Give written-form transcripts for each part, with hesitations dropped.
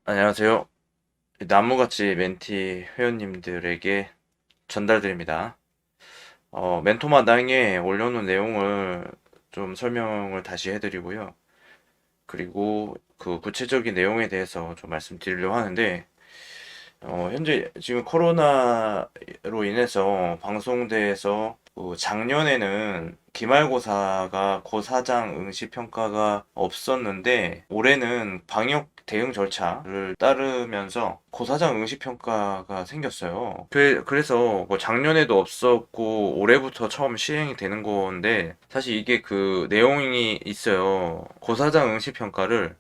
안녕하세요. 나무같이 멘티 회원님들에게 전달드립니다. 멘토마당에 올려놓은 내용을 좀 설명을 다시 해드리고요. 그리고 그 구체적인 내용에 대해서 좀 말씀드리려고 하는데, 현재 지금 코로나로 인해서 방송대에서 그 작년에는 기말고사가 고사장 응시 평가가 없었는데 올해는 방역 대응 절차를 따르면서 고사장 응시 평가가 생겼어요. 그래서 뭐 작년에도 없었고 올해부터 처음 시행이 되는 건데 사실 이게 그 내용이 있어요. 고사장 응시 평가를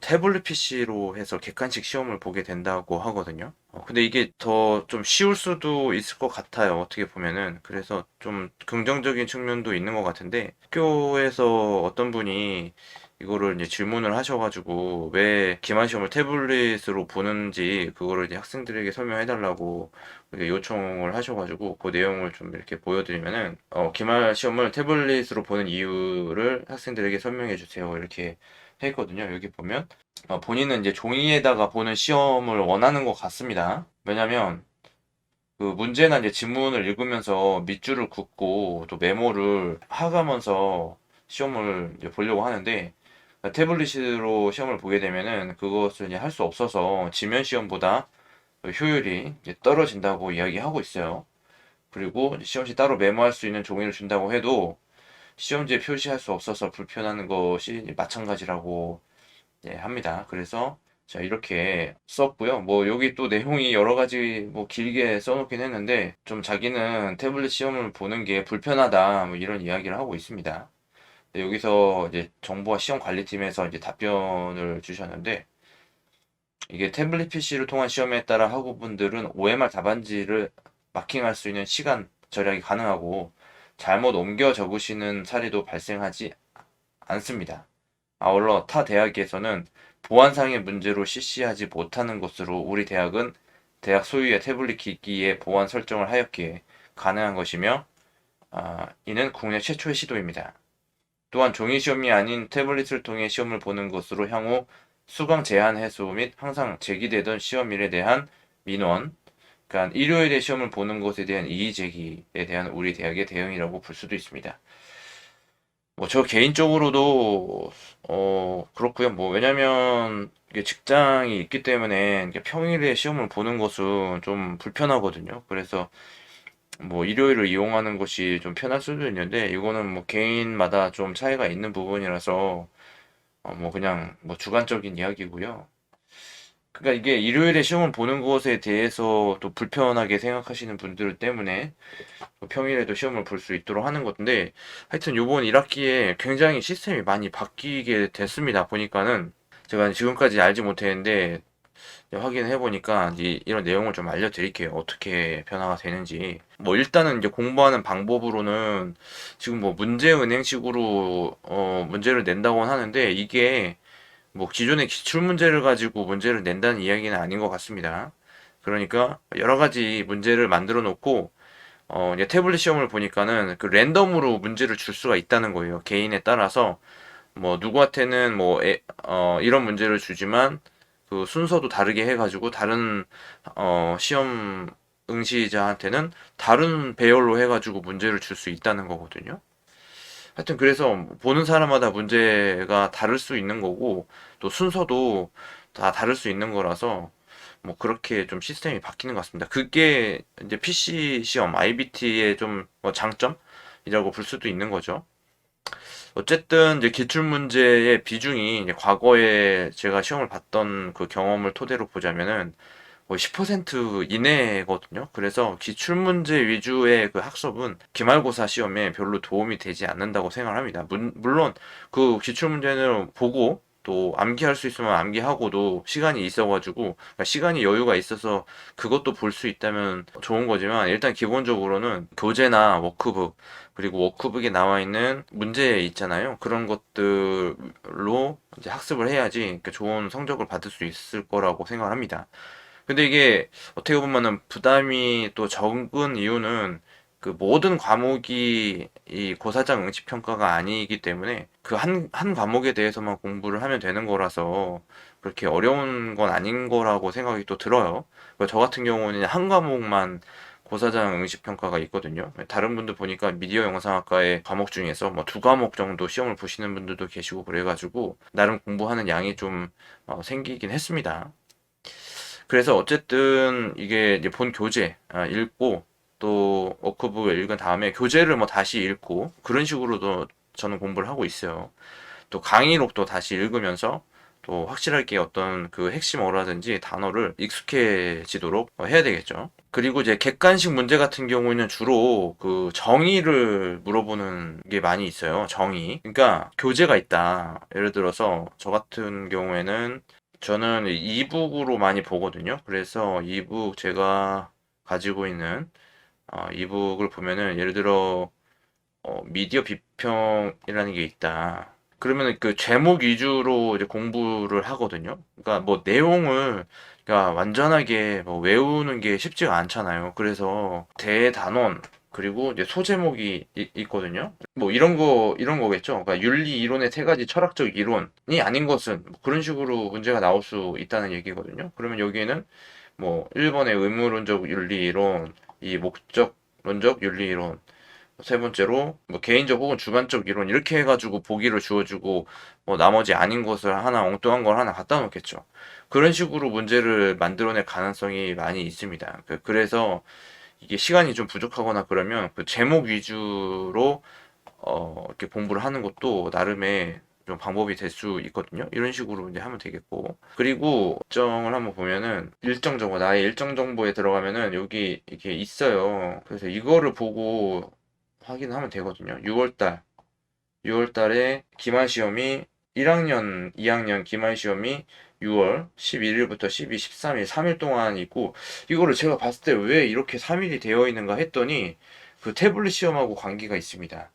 태블릿 PC로 해서 객관식 시험을 보게 된다고 하거든요. 근데 이게 더 좀 쉬울 수도 있을 것 같아요. 어떻게 보면은. 그래서 좀 긍정적인 측면도 있는 것 같은데, 학교에서 어떤 분이 이거를 이제 질문을 하셔가지고, 왜 기말 시험을 태블릿으로 보는지, 그거를 이제 학생들에게 설명해달라고 이렇게 요청을 하셔가지고, 그 내용을 좀 이렇게 보여드리면은, 기말 시험을 태블릿으로 보는 이유를 학생들에게 설명해주세요. 이렇게 했거든요. 여기 보면 본인은 이제 종이에다가 보는 시험을 원하는 것 같습니다. 왜냐면 그 문제나 이제 지문을 읽으면서 밑줄을 긋고 또 메모를 하가면서 시험을 이제 보려고 하는데 태블릿으로 시험을 보게 되면은 그것을 이제 할 수 없어서 지면 시험보다 효율이 이제 떨어진다고 이야기하고 있어요. 그리고 시험지 따로 메모할 수 있는 종이를 준다고 해도 시험지에 표시할 수 없어서 불편한 것이 마찬가지라고 합니다. 그래서 자 이렇게 썼고요. 뭐 여기 또 내용이 여러 가지 뭐 길게 써놓긴 했는데 좀 자기는 태블릿 시험을 보는 게 불편하다 뭐 이런 이야기를 하고 있습니다. 여기서 이제 정보와 시험 관리팀에서 이제 답변을 주셨는데 이게 태블릿 PC를 통한 시험에 따라 학우분들은 OMR 답안지를 마킹할 수 있는 시간 절약이 가능하고 잘못 옮겨 적으시는 사례도 발생하지 않습니다. 아울러 타 대학에서는 보안상의 문제로 실시하지 못하는 것으로 우리 대학은 대학 소유의 태블릿 기기의 보안 설정을 하였기에 가능한 것이며 이는 국내 최초의 시도입니다. 또한 종이 시험이 아닌 태블릿을 통해 시험을 보는 것으로 향후 수강 제한 해소 및 항상 제기되던 시험일에 대한 민원, 그러니까 일요일에 시험을 보는 것에 대한 이의 제기에 대한 우리 대학의 대응이라고 볼 수도 있습니다. 뭐 저 개인적으로도 그렇고요. 뭐 왜냐면 이게 직장이 있기 때문에 이게 평일에 시험을 보는 것은 좀 불편하거든요. 그래서 뭐 일요일을 이용하는 것이 좀 편할 수도 있는데 이거는 뭐 개인마다 좀 차이가 있는 부분이라서 뭐 그냥 뭐 주관적인 이야기고요. 그러니까 이게 일요일에 시험을 보는 것에 대해서 또 불편하게 생각하시는 분들 때문에 평일에도 시험을 볼 수 있도록 하는 건데 하여튼 요번 1학기에 굉장히 시스템이 많이 바뀌게 됐습니다. 보니까는 제가 지금까지 알지 못했는데 확인해 보니까 이런 내용을 좀 알려드릴게요. 어떻게 변화가 되는지. 뭐 일단은 이제 공부하는 방법으로는 지금 뭐 문제은행식으로 문제를 낸다고 하는데 이게 뭐 기존의 기출 문제를 가지고 문제를 낸다는 이야기는 아닌 것 같습니다. 그러니까 여러 가지 문제를 만들어 놓고 이제 태블릿 시험을 보니까는 그 랜덤으로 문제를 줄 수가 있다는 거예요. 개인에 따라서 뭐 누구한테는 이런 문제를 주지만 그 순서도 다르게 해가지고 다른 시험 응시자한테는 다른 배열로 해가지고 문제를 줄 수 있다는 거거든요. 하여튼 그래서 보는 사람마다 문제가 다를 수 있는 거고 또 순서도 다 다를 수 있는 거라서 뭐 그렇게 좀 시스템이 바뀌는 것 같습니다. 그게 이제 PC 시험 IBT의 좀뭐 장점이라고 볼 수도 있는 거죠. 어쨌든 이제 기출 문제의 비중이 이제 과거에 제가 시험을 봤던 그 경험을 토대로 보자면은 거의 10% 이내거든요. 그래서 기출 문제 위주의 그 학습은 기말고사 시험에 별로 도움이 되지 않는다고 생각을 합니다. 물론 그 기출 문제는 보고 또 암기할 수 있으면 암기하고도 시간이 있어가지고 그러니까 시간이 여유가 있어서 그것도 볼 수 있다면 좋은 거지만 일단 기본적으로는 교재나 워크북 그리고 워크북에 나와 있는 문제 있잖아요. 그런 것들로 이제 학습을 해야지 그러니까 좋은 성적을 받을 수 있을 거라고 생각을 합니다. 근데 이게 어떻게 보면은 부담이 또 적은 이유는 그 모든 과목이 이 고사장 응시 평가가 아니기 때문에 그 한 과목에 대해서만 공부를 하면 되는 거라서 그렇게 어려운 건 아닌 거라고 생각이 또 들어요. 저 같은 경우는 한 과목만 고사장 응시 평가가 있거든요. 다른 분들 보니까 미디어 영상학과의 과목 중에서 뭐 두 과목 정도 시험을 보시는 분들도 계시고 그래가지고 나름 공부하는 양이 좀 생기긴 했습니다. 그래서 어쨌든 이게 이제 본 교재 읽고 또 워크북 읽은 다음에 교재를 뭐 다시 읽고 그런 식으로도 저는 공부를 하고 있어요. 또 강의록도 다시 읽으면서 또 확실하게 어떤 그 핵심 어라든지 단어를 익숙해지도록 해야 되겠죠. 그리고 이제 객관식 문제 같은 경우에는 주로 그 정의를 물어보는 게 많이 있어요. 정의. 그러니까 교재가 있다. 예를 들어서 저 같은 경우에는 저는 이북으로 많이 보거든요. 그래서 이북 제가 가지고 있는 이북을 보면은 예를 들어 미디어 비평이라는 게 있다. 그러면은 그 제목 위주로 이제 공부를 하거든요. 그러니까 뭐 내용을 그러니까 완전하게 뭐 외우는 게 쉽지가 않잖아요. 그래서 대단원 그리고 이제 소제목이 있거든요. 뭐 이런 거겠죠. 그러니까 윤리 이론의 세 가지 철학적 이론이 아닌 것은 뭐 그런 식으로 문제가 나올 수 있다는 얘기거든요. 그러면 여기에는 뭐 1번의 의무론적 윤리 이론, 이 목적론적 윤리 이론, 세 번째로 뭐 개인적 혹은 주관적 이론 이렇게 해가지고 보기를 주어주고 뭐 나머지 아닌 것을 하나 엉뚱한 걸 하나 갖다 놓겠죠. 그런 식으로 문제를 만들어낼 가능성이 많이 있습니다. 그래서 이게 시간이 좀 부족하거나 그러면 그 제목 위주로 이렇게 공부를 하는 것도 나름의 좀 방법이 될 수 있거든요. 이런 식으로 이제 하면 되겠고. 그리고 일정을 한번 보면은 일정 정보, 나의 일정 정보에 들어가면은 여기 이렇게 있어요. 그래서 이거를 보고 확인하면 되거든요. 6월 달에 기말 시험이 1학년, 2학년 기말 시험이 6월 11일부터 12, 13일, 3일 동안 있고 이거를 제가 봤을 때 왜 이렇게 3일이 되어 있는가 했더니 그 태블릿 시험하고 관계가 있습니다.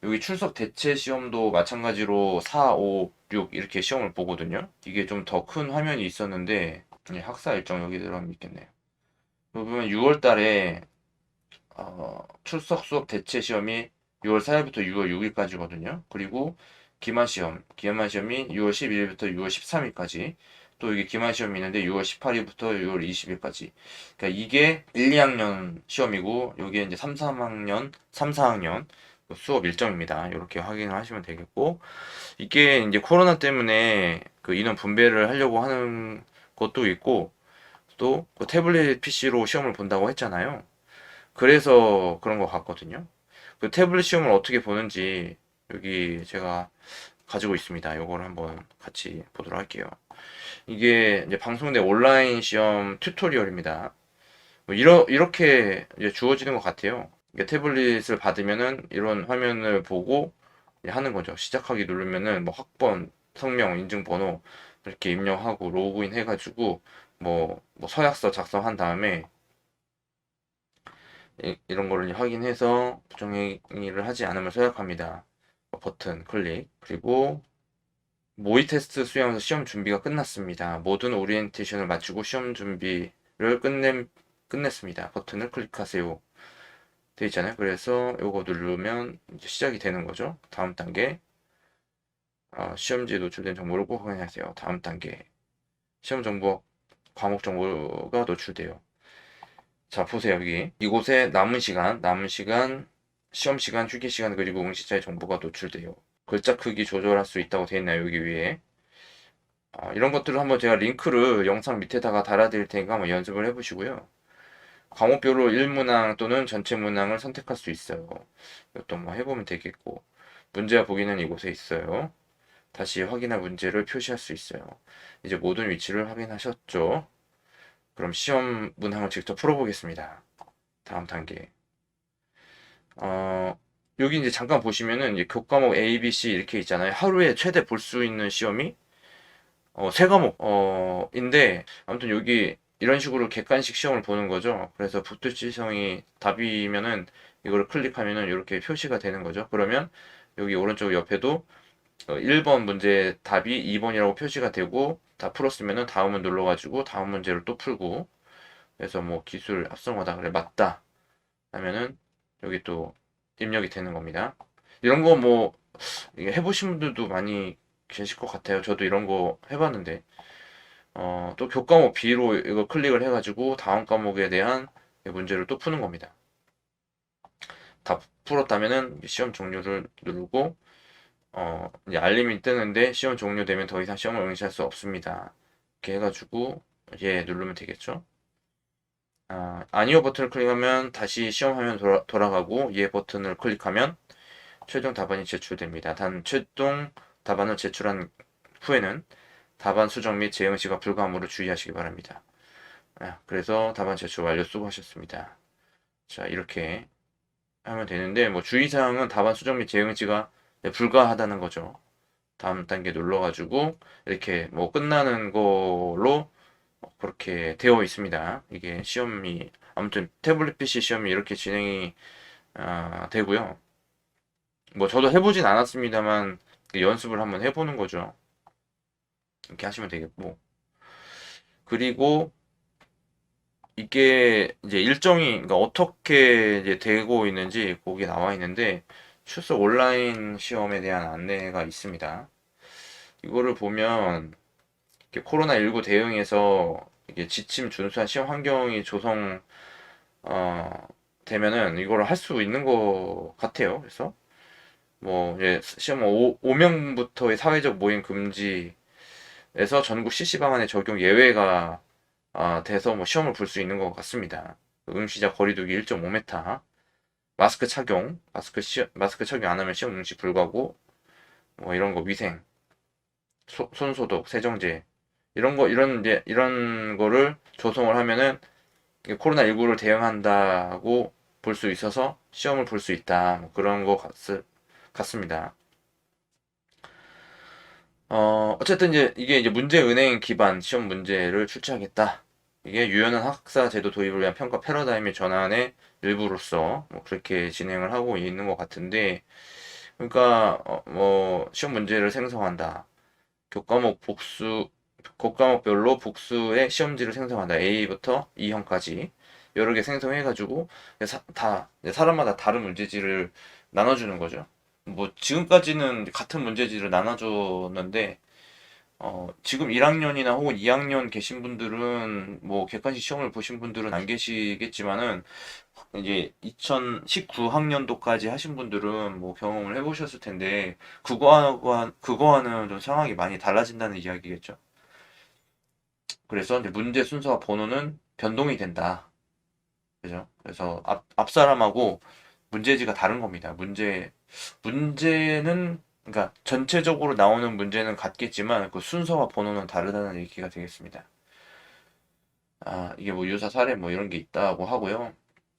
여기 출석 대체 시험도 마찬가지로 4, 5, 6 이렇게 시험을 보거든요. 이게 좀 더 큰 화면이 있었는데 학사 일정 여기 들어가면 있겠네요. 보면 6월 달에 출석 수업 대체 시험이 6월 4일부터 6월 6일까지거든요. 그리고 기말 시험이 6월 12일부터 6월 13일까지. 또 여기 기말 시험이 있는데 6월 18일부터 6월 20일까지. 그러니까 이게 1, 2학년 시험이고 여기에 이제 3, 3학년, 3, 4학년 수업 일정입니다. 이렇게 확인을 하시면 되겠고 이게 이제 코로나 때문에 그 인원 분배를 하려고 하는 것도 있고 또 그 태블릿 PC로 시험을 본다고 했잖아요. 그래서 그런 것 같거든요. 그 태블릿 시험을 어떻게 보는지 여기 제가 가지고 있습니다. 이걸 한번 같이 보도록 할게요. 이게 이제 방송된 온라인 시험 튜토리얼입니다. 뭐 이렇게 이제 주어지는 것 같아요. 이게 태블릿을 받으면은 이런 화면을 보고 하는 거죠. 시작하기 누르면은 뭐 학번, 성명, 인증번호 이렇게 입력하고 로그인 해가지고 뭐 서약서 작성한 다음에 이런 거를 확인해서 부정행위를 하지 않으면 서약합니다. 버튼 클릭. 그리고 모의 테스트 수행에서 시험 준비가 끝났습니다. 모든 오리엔테이션을 마치고 시험 준비를 끝냈습니다. 버튼을 클릭하세요. 돼 있잖아요. 그래서 이거 누르면 이제 시작이 되는 거죠. 다음 단계. 시험지에 노출된 정보를 꼭 확인하세요. 다음 단계. 시험 정보, 과목 정보가 노출돼요. 자, 보세요, 여기. 이곳에 남은 시간, 시험 시간, 휴게 시간, 그리고 응시자의 정보가 노출돼요. 글자 크기 조절할 수 있다고 되어 있나요, 여기 위에? 이런 것들을 한번 제가 링크를 영상 밑에다가 달아드릴 테니까 한번 연습을 해보시고요. 과목별로 1문항 또는 전체 문항을 선택할 수 있어요. 이것도 뭐 해보면 되겠고. 문제와 보기는 이곳에 있어요. 다시 확인할 문제를 표시할 수 있어요. 이제 모든 위치를 확인하셨죠? 그럼 시험 문항을 직접 풀어보겠습니다. 다음 단계. 어, 여기 이제 잠깐 보시면은 이제 교과목 A, B, C 이렇게 있잖아요. 하루에 최대 볼 수 있는 시험이 세 과목 인데 아무튼 여기 이런 식으로 객관식 시험을 보는 거죠. 그래서 북두지성이 답이면은 이거를 클릭하면은 이렇게 표시가 되는 거죠. 그러면 여기 오른쪽 옆에도 1번 문제 답이 2번이라고 표시가 되고 다 풀었으면은 다음을 눌러가지고 다음 문제를 또 풀고 그래서 뭐 기술 합성어다 그래 맞다 하면은 여기 또 입력이 되는 겁니다. 이런 거 뭐 해보신 분들도 많이 계실 것 같아요. 저도 이런 거 해봤는데 또 교과목 B로 이거 클릭을 해가지고 다음 과목에 대한 문제를 또 푸는 겁니다. 다 풀었다면은 시험 종료를 누르고 이제 알림이 뜨는데 시험 종료되면 더 이상 시험을 응시할 수 없습니다. 이렇게 해가지고 예 누르면 되겠죠. 아니요 버튼을 클릭하면 다시 시험 화면 돌아가고 예 버튼을 클릭하면 최종 답안이 제출됩니다. 단 최종 답안을 제출한 후에는 답안 수정 및 재응시가 불가하므로 주의하시기 바랍니다. 그래서 답안 제출 완료 수고하셨습니다. 자 이렇게 하면 되는데 뭐 주의사항은 답안 수정 및 재응시가 불가하다는 거죠. 다음 단계 눌러가지고 이렇게 뭐 끝나는 걸로 그렇게 되어 있습니다. 이게 시험이 아무튼 태블릿 PC 시험이 이렇게 진행이 되고요. 뭐 저도 해보진 않았습니다만 연습을 한번 해보는 거죠. 이렇게 하시면 되겠고 그리고 이게 이제 일정이 그러니까 어떻게 이제 되고 있는지 거기에 나와 있는데 출석 온라인 시험에 대한 안내가 있습니다. 이거를 보면 코로나19 대응에서 이게 지침 준수한 시험 환경이 조성 되면은 이거를 할 수 있는 것 같아요. 그래서 뭐 이제 시험 5명부터의 사회적 모임 금지에서 전국 실시 방안의 적용 예외가 돼서 뭐 시험을 볼 수 있는 것 같습니다. 응시자 거리두기 1.5m, 마스크 착용 안 하면 시험 응시 불가고 뭐 이런 거 위생, 손 소독, 세정제 이런 거를 조성을 하면은 코로나19를 대응한다고 볼 수 있어서 시험을 볼 수 있다. 뭐 그런 것 같습니다. 어쨌든 이게 이제 문제은행 기반 시험 문제를 출제하겠다. 이게 유연한 학사 제도 도입을 위한 평가 패러다임의 전환의 일부로서 뭐 그렇게 진행을 하고 있는 것 같은데, 그러니까 뭐 시험 문제를 생성한다. 교과목 복수, 교과목별로 복수의 시험지를 생성한다. A부터 E형까지 여러 개 생성해가지고 사람마다 다른 문제지를 나눠주는 거죠. 뭐 지금까지는 같은 문제지를 나눠줬는데 지금 1학년이나 혹은 2학년 계신 분들은 뭐 객관식 시험을 보신 분들은 안 계시겠지만은 이제 2019학년도까지 하신 분들은 뭐 경험을 해보셨을 텐데 그거와는 좀 상황이 많이 달라진다는 이야기겠죠. 그래서 이제 문제 순서와 번호는 변동이 된다. 그죠? 그래서 앞 사람하고 문제지가 다른 겁니다. 문제는 그러니까 전체적으로 나오는 문제는 같겠지만 그 순서와 번호는 다르다는 얘기가 되겠습니다. 이게 뭐 유사 사례 뭐 이런 게 있다고 하고요.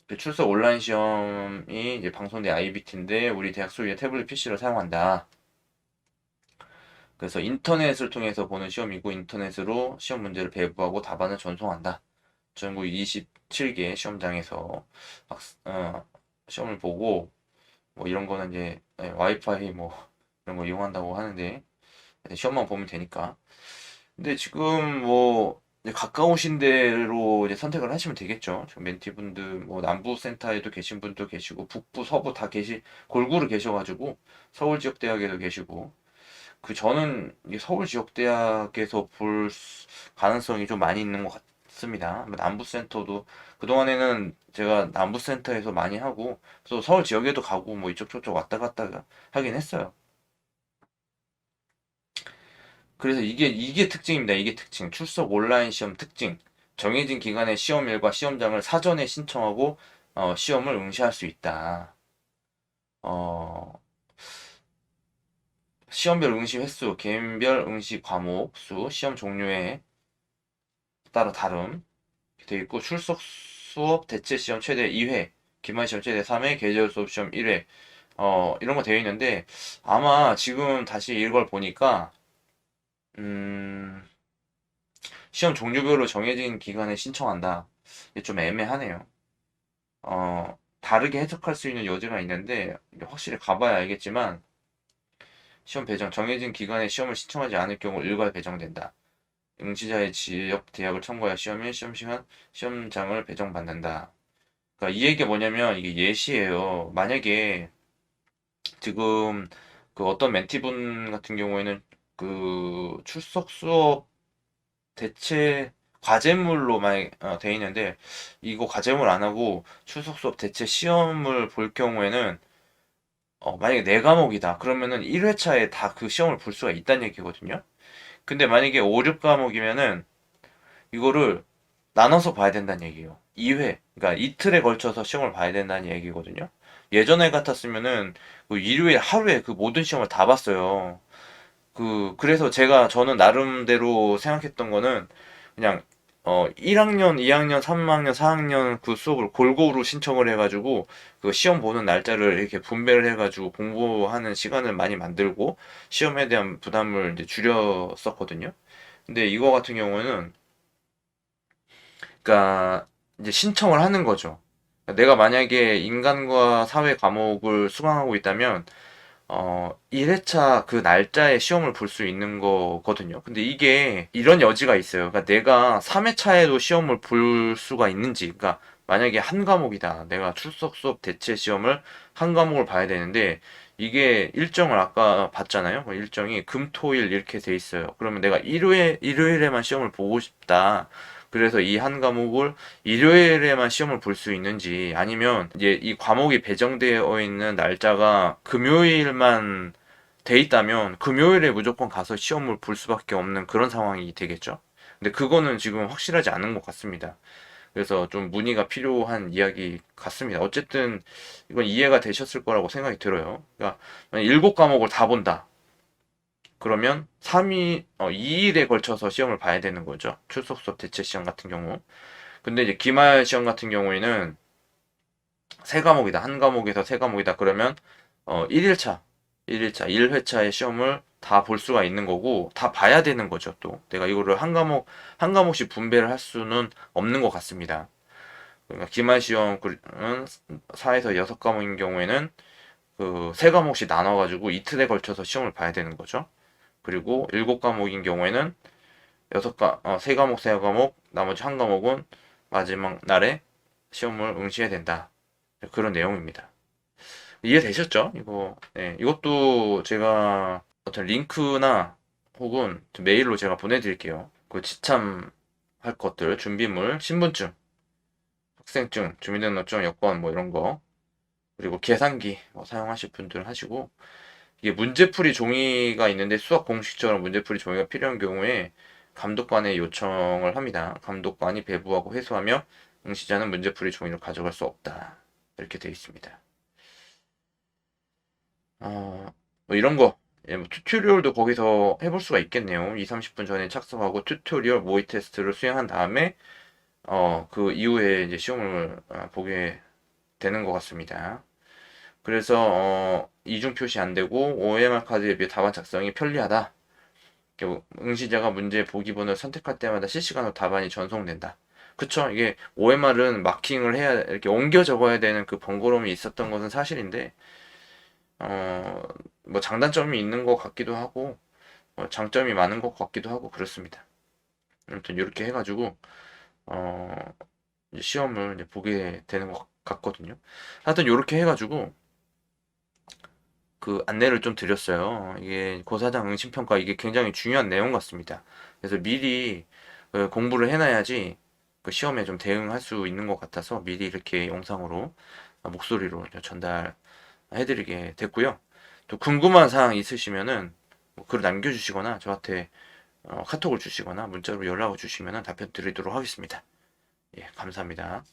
그 출석 온라인 시험이 이제 방송된 IBT인데 우리 대학 소유의 태블릿 PC를 사용한다. 그래서 인터넷을 통해서 보는 시험이고 인터넷으로 시험 문제를 배부하고 답안을 전송한다. 전국 27개 시험장에서 시험을 보고 뭐 이런 거는 이제 와이파이 뭐 이런 거 이용한다고 하는데 시험만 보면 되니까. 근데 지금 뭐 이제 가까우신 데로 이제 선택을 하시면 되겠죠. 지금 멘티분들 뭐 남부 센터에도 계신 분도 계시고 북부 서부 다 골고루 계셔가지고 서울 지역 대학에도 계시고 저는 이게 서울 지역 대학에서 볼 가능성이 좀 많이 있는 것 같습니다. 뭐 남부 센터도 그동안에는 제가 남부 센터에서 많이 하고 또 서울 지역에도 가고 뭐 이쪽 저쪽 왔다 갔다 하긴 했어요. 그래서 이게 특징입니다. 이게 특징. 출석 온라인 시험 특징. 정해진 기간에 시험일과 시험장을 사전에 신청하고 시험을 응시할 수 있다. 어, 시험별 응시 횟수, 개인별 응시 과목 수, 시험 종류에 따라 다름 되어 있고 출석 수업 대체 시험 최대 2회, 기말 시험 최대 3회, 계절 수업 시험 1회 이런 거 되어 있는데 아마 지금 다시 이걸 보니까 음, 시험 종류별로 정해진 기간에 신청한다. 이게 좀 애매하네요. 다르게 해석할 수 있는 여지가 있는데 확실히 가봐야 알겠지만 시험 배정 정해진 기간에 시험을 신청하지 않을 경우 일괄 배정된다. 응시자의 지역 대학을 참고하여 시험 일 시험 시간 시험장을 배정받는다. 그러니까 이 얘기가 뭐냐면 이게 예시예요. 만약에 지금 그 어떤 멘티분 같은 경우에는 그 출석 수업 대체 과제물로만 돼 있는데 이거 과제물 안 하고 출석 수업 대체 시험을 볼 경우에는 만약에 네 과목이다. 그러면은 1회차에 다 그 시험을 볼 수가 있다는 얘기거든요. 근데 만약에 5, 6과목이면은 이거를 나눠서 봐야 된다는 얘기예요. 2회, 그러니까 이틀에 걸쳐서 시험을 봐야 된다는 얘기거든요. 예전에 같았으면은 그 일요일 하루에 그 모든 시험을 다 봤어요. 그래서 저는 나름대로 생각했던 거는 그냥 1학년, 2학년, 3학년, 4학년 그 수업을 골고루 신청을 해가지고 그 시험 보는 날짜를 이렇게 분배를 해가지고 공부하는 시간을 많이 만들고 시험에 대한 부담을 이제 줄였었거든요. 근데 이거 같은 경우는 그러니까 이제 신청을 하는 거죠. 내가 만약에 인간과 사회 과목을 수강하고 있다면 1회차 그 날짜에 시험을 볼 수 있는 거거든요. 근데 이게 이런 여지가 있어요. 그러니까 내가 3회차에도 시험을 볼 수가 있는지, 그러니까 만약에 한 과목이다. 내가 출석 수업 대체 시험을 한 과목을 봐야 되는데 이게 일정을 아까 봤잖아요. 그 일정이 금, 토, 일 이렇게 돼 있어요. 그러면 내가 일요일에만 시험을 보고 싶다. 그래서 이 한 과목을 일요일에만 시험을 볼 수 있는지 아니면 이제 이 과목이 배정되어 있는 날짜가 금요일만 돼 있다면 금요일에 무조건 가서 시험을 볼 수밖에 없는 그런 상황이 되겠죠. 근데 그거는 지금 확실하지 않은 것 같습니다. 그래서 좀 문의가 필요한 이야기 같습니다. 어쨌든 이건 이해가 되셨을 거라고 생각이 들어요. 그러니까 7과목을 다 본다. 그러면 2일에 걸쳐서 시험을 봐야 되는 거죠. 출석 수업 대체 시험 같은 경우. 근데 이제 기말 시험 같은 경우에는 세 과목이다. 한 과목에서 세 과목이다. 그러면 1일차, 1회차의 시험을 다 볼 수가 있는 거고 다 봐야 되는 거죠. 또 내가 이거를 한 과목씩 분배를 할 수는 없는 것 같습니다. 그러니까 기말 시험은 4에서 6과목인 경우에는 그 세 과목씩 나눠 가지고 이틀에 걸쳐서 시험을 봐야 되는 거죠. 그리고 7과목인 경우에는 세 과목, 세 과목, 나머지 한 과목은 마지막 날에 시험을 응시해야 된다. 그런 내용입니다. 이해되셨죠? 네, 이것도 제가 어떤 링크나 혹은 메일로 제가 보내드릴게요. 그 지참할 것들, 준비물, 신분증, 학생증, 주민등록증, 여권 뭐 이런 거, 그리고 계산기 사용하실 분들 하시고, 이게 문제풀이 종이가 있는데 수학 공식처럼 문제풀이 종이가 필요한 경우에 감독관에 요청을 합니다. 감독관이 배부하고 회수하며 응시자는 문제풀이 종이를 가져갈 수 없다. 이렇게 되어 있습니다. 뭐 이런 거, 예, 뭐 튜토리얼도 거기서 해볼 수가 있겠네요. 2, 30분 전에 착석하고 튜토리얼 모의 테스트를 수행한 다음에, 그 이후에 이제 시험을 보게 되는 것 같습니다. 그래서, 이중 표시 안 되고, OMR 카드에 비해 답안 작성이 편리하다. 응시자가 문제 보기번호를 선택할 때마다 실시간으로 답안이 전송된다. 그쵸? 이게 OMR은 마킹을 해야, 이렇게 옮겨 적어야 되는 그 번거로움이 있었던 것은 사실인데, 어, 뭐 장단점이 있는 것 같기도 하고 장점이 많은 것 같기도 하고 그렇습니다. 아무튼 이렇게 해가지고 어, 이제 시험을 이제 보게 되는 것 같거든요. 하여튼 이렇게 해가지고 그 안내를 좀 드렸어요. 이게 고사장 응시평가 이게 굉장히 중요한 내용 같습니다. 그래서 미리 공부를 해놔야지 그 시험에 좀 대응할 수 있는 것 같아서 미리 이렇게 영상으로 목소리로 전달해드리게 됐고요. 또 궁금한 사항 있으시면은 뭐 글을 남겨주시거나 저한테 카톡을 주시거나 문자로 연락을 주시면 답변 드리도록 하겠습니다. 예, 감사합니다.